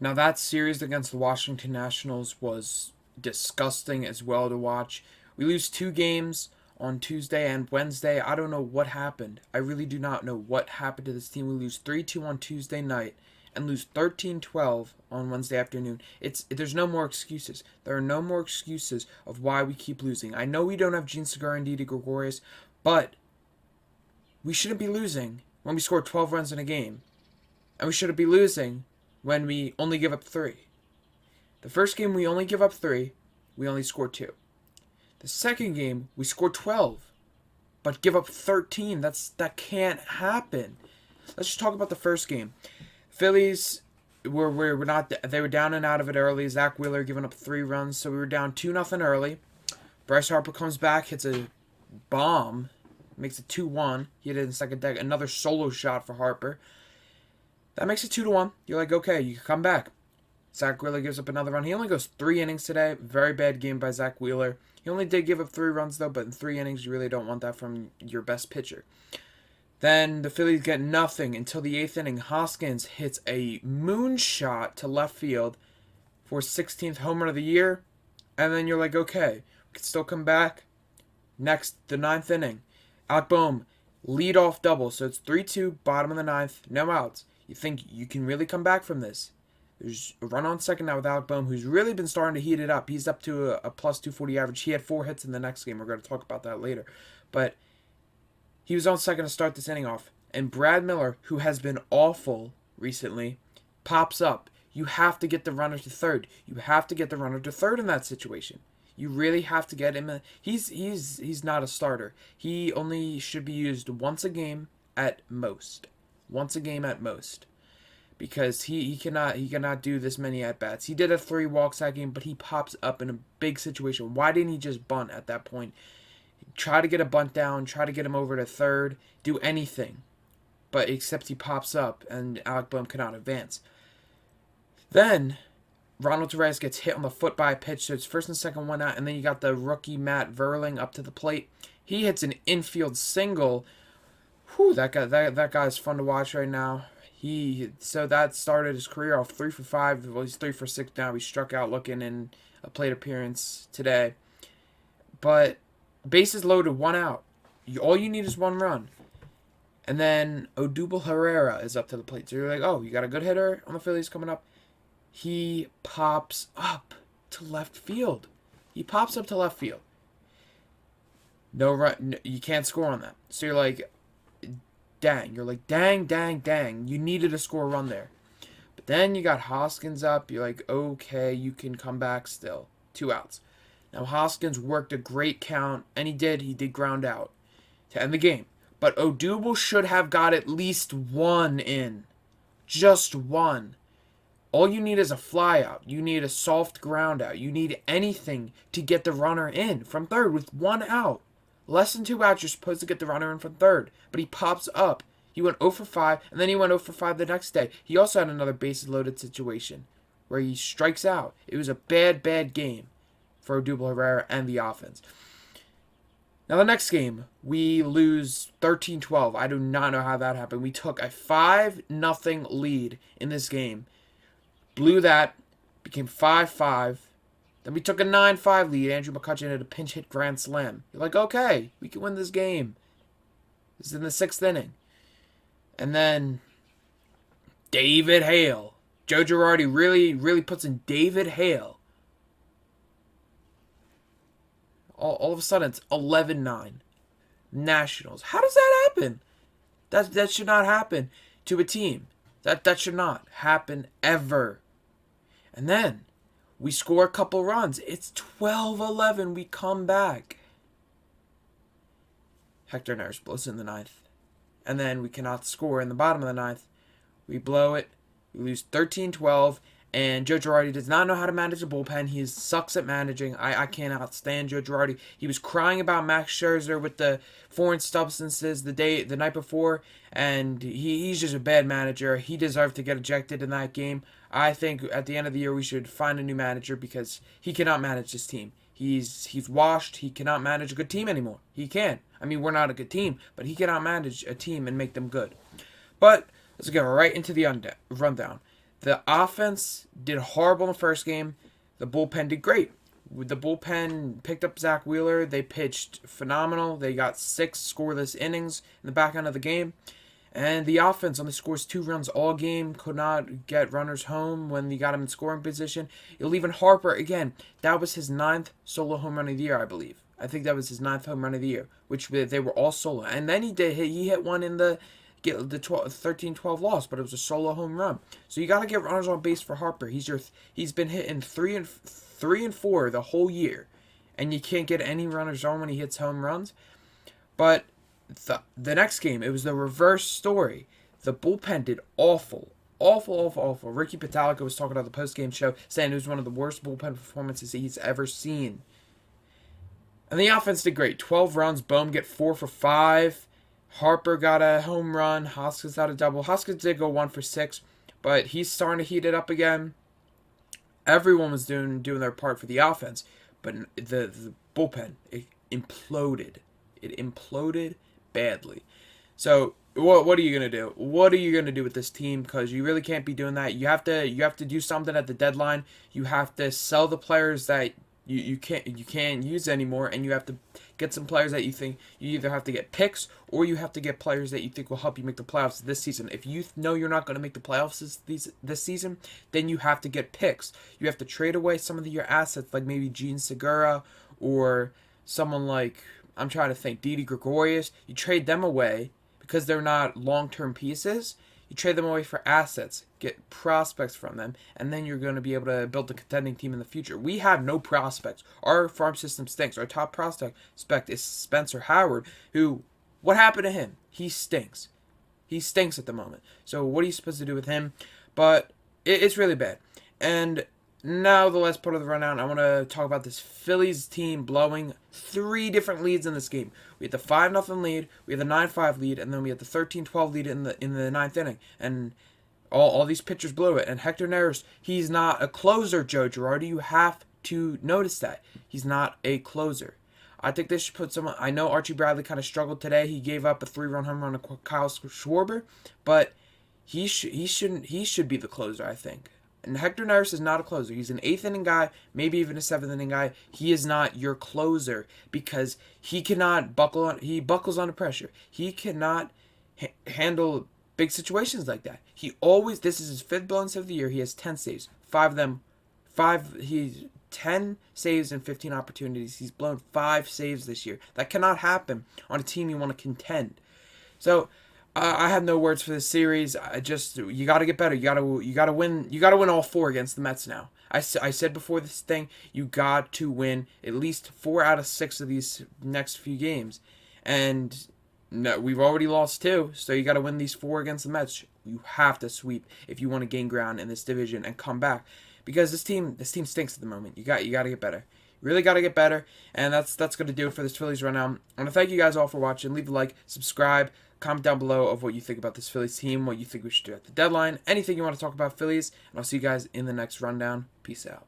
Now, that series against the Washington Nationals was disgusting as well to watch. We lose two games on Tuesday and Wednesday. I don't know what happened. I really do not know what happened to this team. We lose 3-2 on Tuesday night and lose 13-12 on Wednesday afternoon. There's no more excuses. There are no more excuses of why we keep losing. I know we don't have Gene Segura and Didi Gregorius, but we shouldn't be losing when we score 12 runs in a game. And we shouldn't be losing when we only give up 3. The first game we only give up 3, we only score 2. The second game we score 12, but give up 13. That can't happen. Let's just talk about the first game. Phillies were not, they were down and out of it early. Zach Wheeler giving up 3 runs, so we were down 2-0 early. Bryce Harper comes back, hits a bomb, makes it 2-1. He hit it in the second deck. Another solo shot for Harper. That makes it 2-1. You're like, okay, you can come back. Zach Wheeler gives up another run. He only goes 3 innings today. Very bad game by Zach Wheeler. He only did give up 3 runs, though, but in 3 innings, you really don't want that from your best pitcher. Then the Phillies get nothing until the 8th inning. Hoskins hits a moonshot to left field for 16th homer of the year. And then you're like, okay, we can still come back. Next, the 9th inning. Alec Boehm, lead-off double. So it's 3-2, bottom of the 9th, no outs. You think you can really come back from this? There's a run on second now with Alec Boehm, who's really been starting to heat it up. He's up to a plus 240 average. He had 4 hits in the next game. We're going to talk about that later. But he was on second to start this inning off. And Brad Miller, who has been awful recently, pops up. You have to get the runner to third. You have to get the runner to third in that situation. You really have to get him. He's not a starter. He only should be used once a game at most. Once a game at most. Because he cannot do this many at bats. He did have 3 walks that game, but he pops up in a big situation. Why didn't he just bunt at that point? Try to get a bunt down, try to get him over to third, do anything. But except he pops up and Alec Boehm cannot advance. Then Ronald Torres gets hit on the foot by a pitch, so it's first and second one out, and then you got the rookie Matt Verling up to the plate. He hits an infield single. Whew, that guy's fun to watch right now. So that started his career off 3 for 5. Well, he's 3 for 6 now. He struck out looking in a plate appearance today. But bases loaded, 1 out. All you need is 1 run. And then Odubel Herrera is up to the plate. So you're like, oh, you got a good hitter on the Phillies coming up. He pops up to left field. No run. You can't score on that. So you're like, dang. You needed to score a run there. But then you got Hoskins up. You're like, okay, you can come back still. 2 outs. Now, Hoskins worked a great count, and he did ground out to end the game. But Odubel should have got at least 1 in. Just 1. All you need is a fly out. You need a soft ground out. You need anything to get the runner in from third with 1 out. Less than 2 outs, you're supposed to get the runner in from third. But he pops up. He went 0 for 5, and then he went 0 for 5 the next day. He also had another bases loaded situation where he strikes out. It was a bad game for Odubel Herrera and the offense. Now, the next game, we lose 13-12. I do not know how that happened. We took a 5-0 lead in this game. Blew that, became 5-5. Then we took a 9-5 lead. Andrew McCutchen had a pinch hit grand slam. You're like, okay, we can win this game. This is in the 6th inning. And then David Hale. Joe Girardi really puts in David Hale. All of a sudden, it's 11-9. Nationals. How does that happen? That should not happen to a team. That should not happen ever. And then we score a couple runs. It's 12-11. We come back. Hector Neris blows in the 9th. And then we cannot score in the bottom of the 9th. We blow it. We lose 13-12. And Joe Girardi does not know how to manage a bullpen. He sucks at managing. I cannot stand Joe Girardi. He was crying about Max Scherzer with the foreign substances the night before, and he's just a bad manager. He deserved to get ejected in that game. I think at the end of the year we should find a new manager because he cannot manage this team. He's washed. He cannot manage a good team anymore. He can't. I mean, we're not a good team, but he cannot manage a team and make them good. But let's go right into the rundown. The offense did horrible in the first game. The bullpen did great. The bullpen picked up Zach Wheeler. They pitched phenomenal. They got 6 scoreless innings in the back end of the game. And the offense only scores 2 runs all game. Could not get runners home when they got him in scoring position. Even Harper, again, that was his 9th solo home run of the year, I believe. I think that was his 9th home run of the year, which they were all solo. And then he hit one in the 13-12 loss, but it was a solo home run. So you got to get runners on base for Harper. He's been hitting 3 and 4 the whole year, and you can't get any runners on when he hits home runs. But the next game, it was the reverse story. The bullpen did awful. Ricky Pitalica was talking about the post-game show, saying it was one of the worst bullpen performances he's ever seen. And the offense did great. 12 runs. Bohm get 4 for 5. Harper got a home run. Hoskins got a double. Hoskins did go 1 for 6, but he's starting to heat it up again. Everyone was doing their part for the offense, but the bullpen, it imploded. It imploded badly. So what are you gonna do? What are you gonna do with this team? Because you really can't be doing that. You have to do something at the deadline. You have to sell the players that you can't use anymore, and you have to get some players that you think you either have to get picks or you have to get players that you think will help you make the playoffs this season. If you know you're not going to make the playoffs this season, then you have to get picks. You have to trade away some of your assets, like maybe Gene Segura or someone like, I'm trying to think, Didi Gregorius. You trade them away because they're not long-term pieces. You trade them away for assets, get prospects from them, and then you're going to be able to build a contending team in the future. We have no prospects. Our farm system stinks. Our top prospect is Spencer Howard, who, what happened to him? He stinks. He stinks at the moment. So what are you supposed to do with him? But it's really bad. And now the last part of the rundown, I want to talk about this Phillies team blowing 3 different leads in this game. We had the 5-0 lead, we had the 9-5 lead, and then we had the 13-12 lead in the 9th inning. And all these pitchers blew it. And Hector Neris, he's not a closer, Joe Girardi. You have to notice that. He's not a closer. I think they should put someone. I know Archie Bradley kind of struggled today. He gave up a 3-run home run to Kyle Schwarber, but he should be the closer, I think. And Hector Neris is not a closer. He's an 8th inning guy, maybe even a 7th inning guy. He is not your closer because he cannot buckle on. He buckles under pressure. He cannot handle big situations like that. This is his 5th blown save of the year. He has 10 saves. 10 saves and 15 opportunities. He's blown 5 saves this year. That cannot happen on a team you want to contend. So I have no words for this series. You got to get better. You got to win. You got to win all 4 against the Mets now. I said before this thing, you got to win at least 4 out of 6 of these next few games, and no, we've already lost 2. So you got to win these 4 against the Mets. You have to sweep if you want to gain ground in this division and come back, because this team stinks at the moment. You got to get better. You really got to get better, and that's going to do it for this Phillies rundown. I want to thank you guys all for watching. Leave a like, subscribe. Comment down below of what you think about this Phillies team, what you think we should do at the deadline, anything you want to talk about Phillies, and I'll see you guys in the next rundown. Peace out.